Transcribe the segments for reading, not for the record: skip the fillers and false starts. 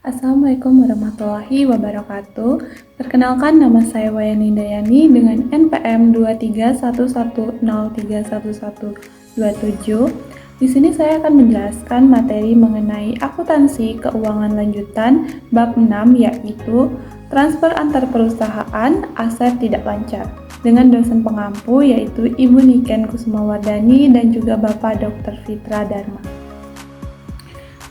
Assalamualaikum warahmatullahi wabarakatuh. Perkenalkan, nama saya Wayani Dayani dengan NPM 23110311127. Di sini saya akan menjelaskan materi mengenai akuntansi keuangan lanjutan bab 6, yaitu transfer antar perusahaan aset tidak lancar, dengan dosen pengampu yaitu Ibu Niken Kusumawardani dan juga Bapak Dr. Fitra Dharma.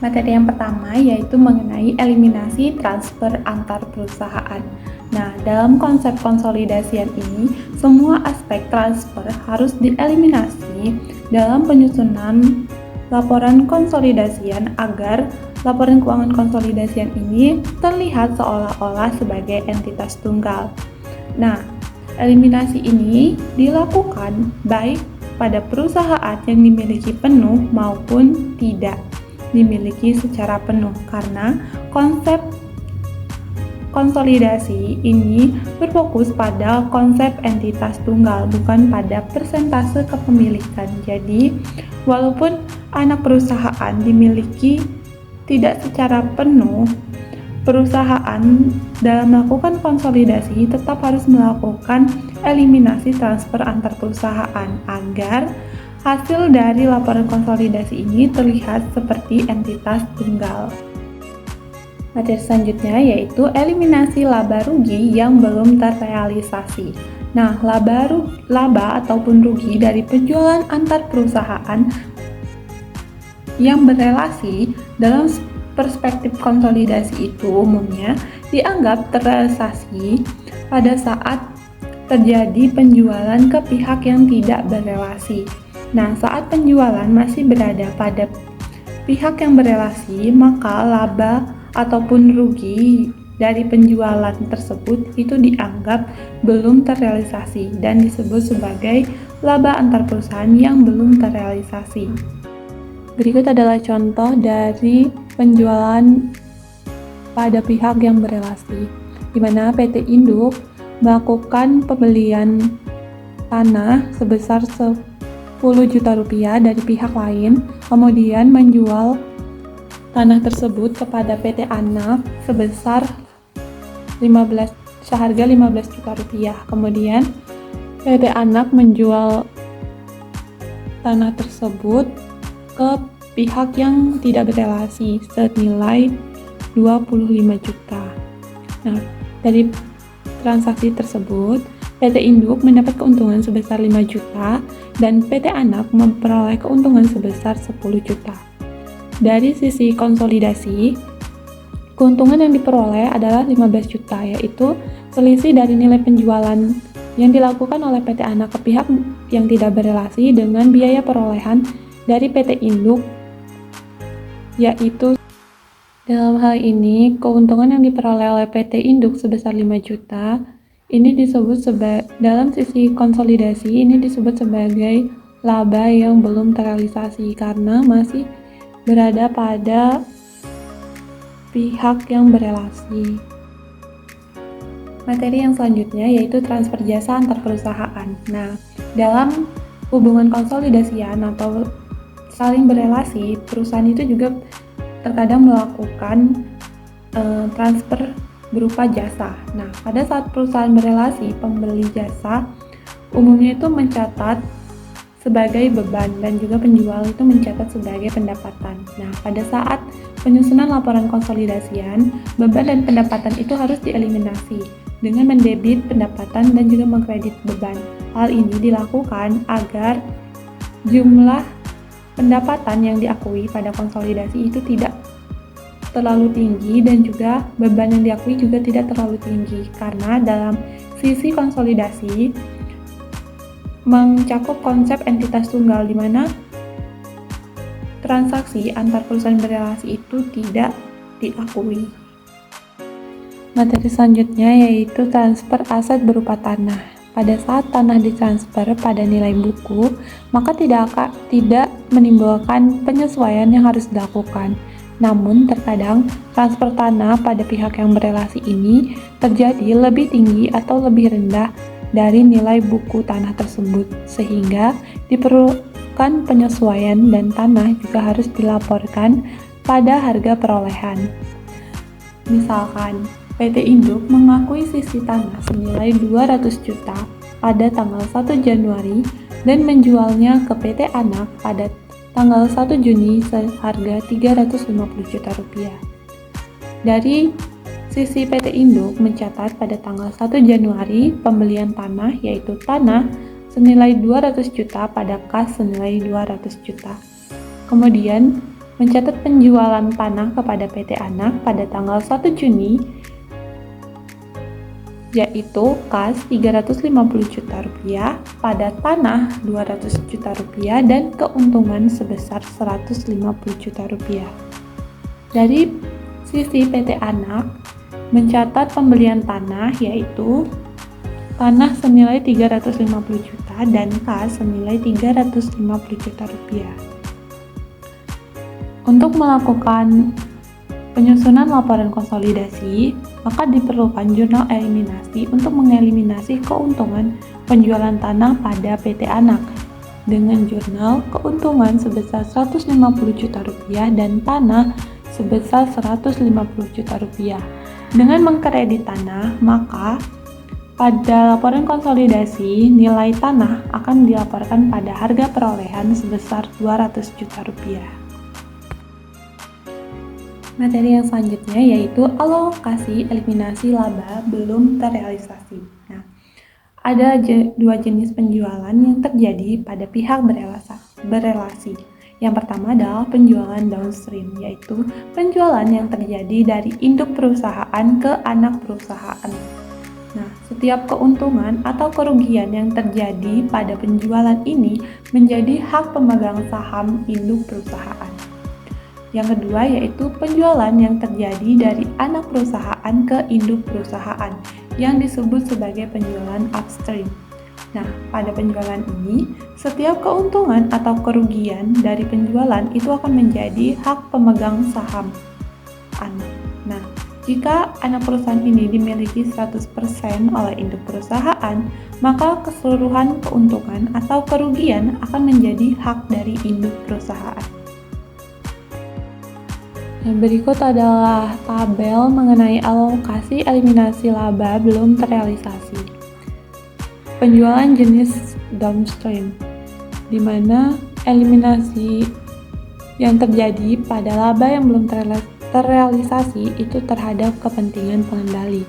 Materi yang pertama yaitu mengenai eliminasi transfer antar perusahaan. Nah, dalam konsep konsolidasian ini, semua aspek transfer harus dieliminasi dalam penyusunan laporan konsolidasian agar laporan keuangan konsolidasian ini terlihat seolah-olah sebagai entitas tunggal. Nah, eliminasi ini dilakukan baik pada perusahaan yang dimiliki penuh maupun tidak dimiliki secara penuh, karena konsep konsolidasi ini berfokus pada konsep entitas tunggal, bukan pada persentase kepemilikan. Jadi, walaupun anak perusahaan dimiliki tidak secara penuh, perusahaan dalam melakukan konsolidasi tetap harus melakukan eliminasi transfer antar perusahaan agar hasil dari laporan konsolidasi ini terlihat seperti entitas tunggal. Materi selanjutnya yaitu eliminasi laba rugi yang belum terrealisasi. Nah, laba ataupun rugi dari penjualan antar perusahaan yang berelasi dalam perspektif konsolidasi itu umumnya dianggap terrealisasi pada saat terjadi penjualan ke pihak yang tidak berelasi. Nah, saat penjualan masih berada pada pihak yang berelasi, maka laba ataupun rugi dari penjualan tersebut itu dianggap belum terrealisasi dan disebut sebagai laba antar perusahaan yang belum terrealisasi. Berikut adalah contoh dari penjualan pada pihak yang berelasi, di mana PT Induk melakukan pembelian tanah sebesar 10 juta rupiah dari pihak lain, kemudian menjual tanah tersebut kepada PT Anak sebesar seharga 15 juta rupiah. Kemudian PT Anak menjual tanah tersebut ke pihak yang tidak berelasi senilai 25 juta. Nah, dari transaksi tersebut PT Induk mendapat keuntungan sebesar 5 juta dan PT Anak memperoleh keuntungan sebesar 10 juta. Dari sisi konsolidasi, keuntungan yang diperoleh adalah 15 juta, yaitu selisih dari nilai penjualan yang dilakukan oleh PT Anak ke pihak yang tidak berelasi dengan biaya perolehan dari PT Induk, yaitu dalam hal ini keuntungan yang diperoleh oleh PT Induk sebesar 5 juta ini disebut dalam sisi konsolidasi ini disebut sebagai laba yang belum terrealisasi karena masih berada pada pihak yang berelasi. Materi yang selanjutnya yaitu transfer jasa antar perusahaan. Nah, dalam hubungan konsolidasian atau saling berelasi, perusahaan itu juga terkadang melakukan transfer berupa jasa. Nah, pada saat perusahaan berelasi, pembeli jasa umumnya itu mencatat sebagai beban dan juga penjual itu mencatat sebagai pendapatan. Nah, pada saat penyusunan laporan konsolidasian, beban dan pendapatan itu harus dieliminasi dengan mendebit pendapatan dan juga mengkredit beban. Hal ini dilakukan agar jumlah pendapatan yang diakui pada konsolidasi itu tidak terlalu tinggi dan juga beban yang diakui juga tidak terlalu tinggi, karena dalam sisi konsolidasi mencakup konsep entitas tunggal di mana transaksi antar perusahaan berelasi itu tidak diakui. Materi selanjutnya yaitu transfer aset berupa tanah. Pada saat tanah ditransfer pada nilai buku, maka tidak menimbulkan penyesuaian yang harus dilakukan. Namun, terkadang transfer tanah pada pihak yang berelasi ini terjadi lebih tinggi atau lebih rendah dari nilai buku tanah tersebut, sehingga diperlukan penyesuaian dan tanah juga harus dilaporkan pada harga perolehan. Misalkan, PT Induk mengakui sisi tanah senilai 200 juta pada tanggal 1 Januari dan menjualnya ke PT Anak pada tanggal 1 Juni seharga 350 juta rupiah. Dari sisi PT Induk mencatat pada tanggal 1 Januari pembelian tanah yaitu tanah senilai 200 juta pada kas senilai 200 juta. Kemudian mencatat penjualan tanah kepada PT Anak pada tanggal 1 Juni yaitu kas 350 juta rupiah pada tanah 200 juta rupiah dan keuntungan sebesar 150 juta rupiah. Dari sisi PT Anak mencatat pembelian tanah yaitu tanah senilai 350 juta dan kas senilai 350 juta rupiah. Untuk melakukan penyusunan laporan konsolidasi, maka diperlukan jurnal eliminasi untuk mengeliminasi keuntungan penjualan tanah pada PT Anak dengan jurnal keuntungan sebesar 150 juta rupiah dan tanah sebesar 150 juta rupiah. Dengan mengkredit tanah, maka pada laporan konsolidasi nilai tanah akan dilaporkan pada harga perolehan sebesar 200 juta rupiah. Materi yang selanjutnya yaitu alokasi eliminasi laba belum terrealisasi. Nah, ada dua jenis penjualan yang terjadi pada pihak berelasi. Yang pertama adalah penjualan downstream, yaitu penjualan yang terjadi dari induk perusahaan ke anak perusahaan. Nah, setiap keuntungan atau kerugian yang terjadi pada penjualan ini menjadi hak pemegang saham induk perusahaan. Yang kedua yaitu penjualan yang terjadi dari anak perusahaan ke induk perusahaan yang disebut sebagai penjualan upstream. Nah, pada penjualan ini, setiap keuntungan atau kerugian dari penjualan itu akan menjadi hak pemegang saham anak. Nah, jika anak perusahaan ini dimiliki 100% oleh induk perusahaan, maka keseluruhan keuntungan atau kerugian akan menjadi hak dari induk perusahaan. Yang berikut adalah tabel mengenai alokasi eliminasi laba belum terrealisasi. Penjualan jenis downstream, di mana eliminasi yang terjadi pada laba yang belum terrealisasi itu terhadap kepentingan pengendali.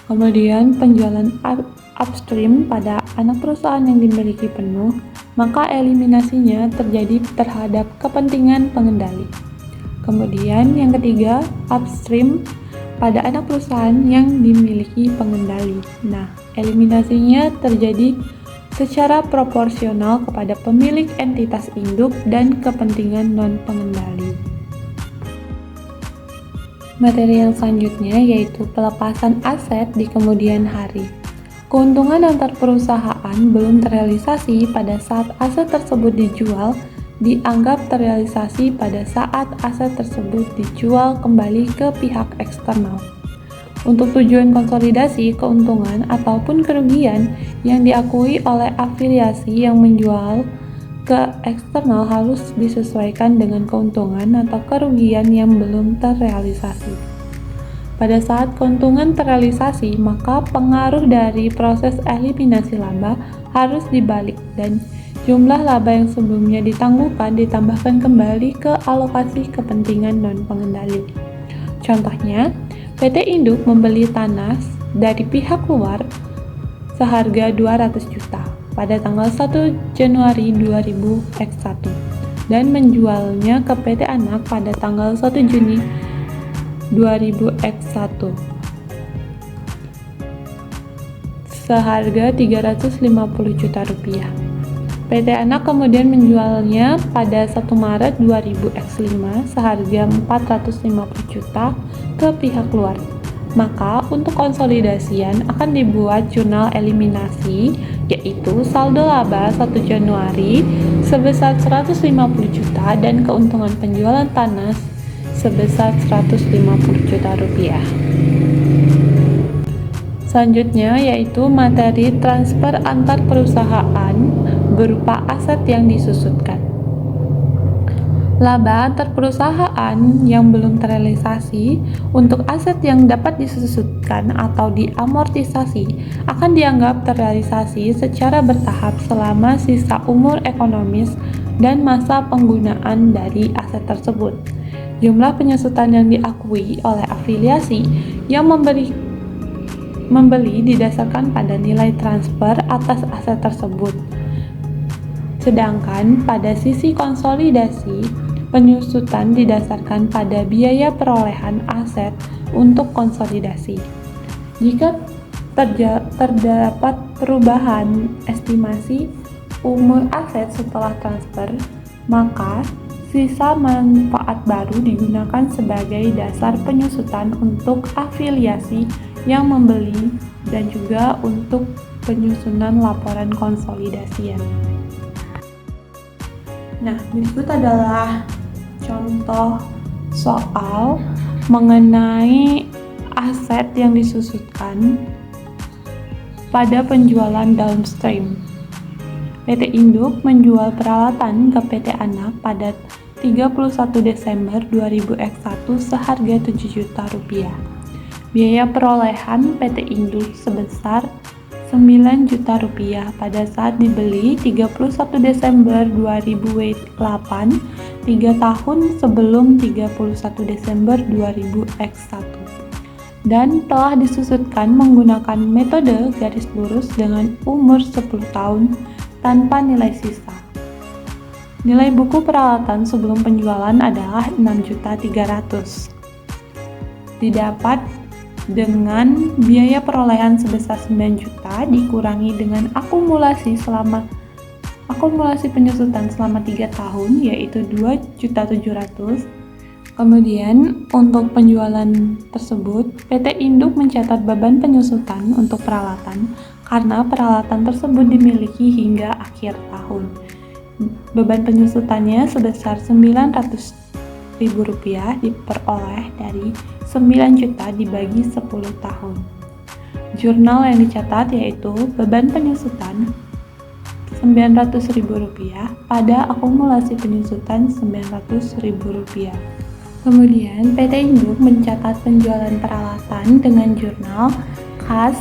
Kemudian penjualan upstream pada anak perusahaan yang dimiliki penuh, maka eliminasinya terjadi terhadap kepentingan pengendali. Kemudian yang ketiga, upstream pada anak perusahaan yang dimiliki pengendali. Nah, eliminasinya terjadi secara proporsional kepada pemilik entitas induk dan kepentingan non-pengendali. Materi yang selanjutnya yaitu pelepasan aset di kemudian hari. Keuntungan antar perusahaan belum terrealisasi pada saat aset tersebut dijual dianggap terrealisasi pada saat aset tersebut dijual kembali ke pihak eksternal. Untuk tujuan konsolidasi, keuntungan ataupun kerugian yang diakui oleh afiliasi yang menjual ke eksternal harus disesuaikan dengan keuntungan atau kerugian yang belum terrealisasi. Pada saat keuntungan terrealisasi, maka pengaruh dari proses eliminasi laba harus dibalik dan jumlah laba yang sebelumnya ditangguhkan ditambahkan kembali ke alokasi kepentingan non-pengendali. Contohnya, PT Induk membeli tanah dari pihak luar seharga 200 juta pada tanggal 1 Januari 2000X1 dan menjualnya ke PT Anak pada tanggal 1 Juni 2000X1 seharga 350 juta rupiah. PT Anak kemudian menjualnya pada 1 Maret 2000X5 seharga 450 juta ke pihak luar. Maka untuk konsolidasian akan dibuat jurnal eliminasi yaitu saldo laba 1 Januari sebesar 150 juta dan keuntungan penjualan tanah sebesar 150 juta rupiah. Selanjutnya yaitu materi transfer antar perusahaan berupa aset yang disusutkan. Laba antar perusahaan yang belum terrealisasi untuk aset yang dapat disusutkan atau diamortisasi akan dianggap terrealisasi secara bertahap selama sisa umur ekonomis dan masa penggunaan dari aset tersebut. Jumlah penyusutan yang diakui oleh afiliasi yang membeli didasarkan pada nilai transfer atas aset tersebut. Sedangkan pada sisi konsolidasi, penyusutan didasarkan pada biaya perolehan aset untuk konsolidasi. Jika terdapat perubahan estimasi umur aset setelah transfer, maka sisa manfaat baru digunakan sebagai dasar penyusutan untuk afiliasi yang membeli dan juga untuk penyusunan laporan konsolidasian. Nah, berikut adalah contoh soal mengenai aset yang disusutkan pada penjualan downstream. PT Induk menjual peralatan ke PT Anak pada 31 Desember 2001 seharga 7 juta rupiah. Biaya perolehan PT Induk sebesar 9 juta rupiah pada saat dibeli 31 Desember 2008, 3 tahun sebelum 31 Desember 2001, dan telah disusutkan menggunakan metode garis lurus dengan umur 10 tahun tanpa nilai sisa. Nilai buku peralatan sebelum penjualan adalah 6.300.000. Didapat dengan biaya perolehan sebesar 9 juta dikurangi dengan akumulasi penyusutan selama 3 tahun yaitu 2.700.000. Kemudian untuk penjualan tersebut PT Induk mencatat beban penyusutan untuk peralatan karena peralatan tersebut dimiliki hingga akhir tahun. Beban penyusutannya sebesar 900.000 rupiah diperoleh dari 9 juta dibagi 10 tahun. Jurnal yang dicatat yaitu beban penyusutan 900.000 rupiah pada akumulasi penyusutan 900.000 rupiah. Kemudian PT Induk mencatat penjualan peralatan dengan jurnal kas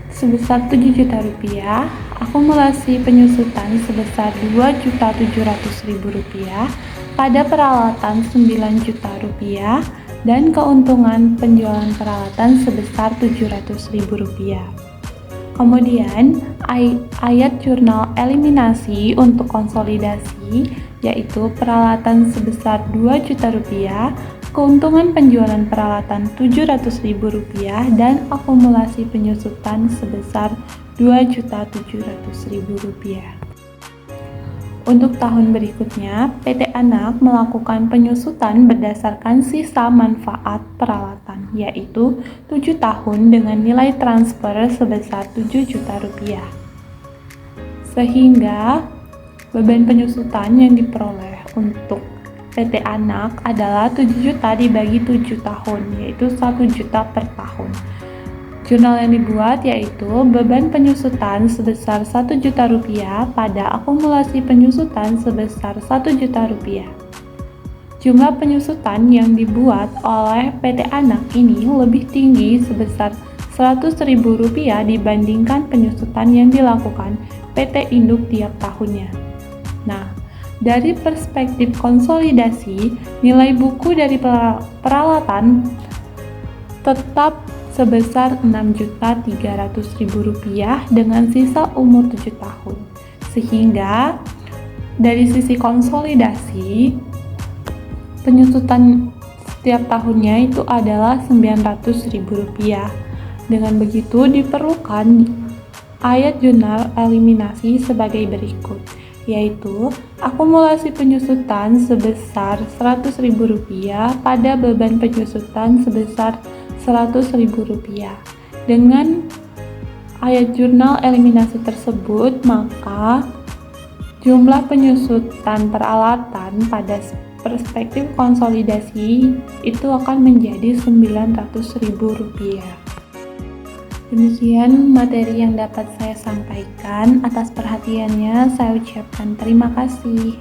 sebesar 7 juta rupiah, akumulasi penyusutan sebesar 2.700.000 rupiah pada peralatan 9 juta rupiah, dan keuntungan penjualan peralatan sebesar 700.000 rupiah. Kemudian ayat jurnal eliminasi untuk konsolidasi yaitu peralatan sebesar 2 juta rupiah, keuntungan penjualan peralatan 700.000 rupiah, dan akumulasi penyusutan sebesar 2.700.000 rupiah. Untuk tahun berikutnya, PT Anak melakukan penyusutan berdasarkan sisa manfaat peralatan, yaitu 7 tahun dengan nilai transfer sebesar 7 juta rupiah. Sehingga beban penyusutan yang diperoleh untuk PT Anak adalah 7 juta dibagi 7 tahun, yaitu 1 juta per tahun. Jurnal yang dibuat yaitu beban penyusutan sebesar 1 juta rupiah pada akumulasi penyusutan sebesar 1 juta rupiah. Jumlah penyusutan yang dibuat oleh PT Anak ini lebih tinggi sebesar 100.000 rupiah dibandingkan penyusutan yang dilakukan PT Induk tiap tahunnya. Nah, dari perspektif konsolidasi, nilai buku dari peralatan tetap sebesar 6.300.000 rupiah dengan sisa umur 7 tahun. Sehingga dari sisi konsolidasi, penyusutan setiap tahunnya itu adalah 900.000 rupiah. Dengan begitu diperlukan ayat jurnal eliminasi sebagai berikut, yaitu akumulasi penyusutan sebesar 100.000 rupiah pada beban penyusutan sebesar 100.000 rupiah. Dengan ayat jurnal eliminasi tersebut, maka jumlah penyusutan peralatan pada perspektif konsolidasi itu akan menjadi 900.000 rupiah. Demikian materi yang dapat saya sampaikan. Atas perhatiannya, saya ucapkan terima kasih.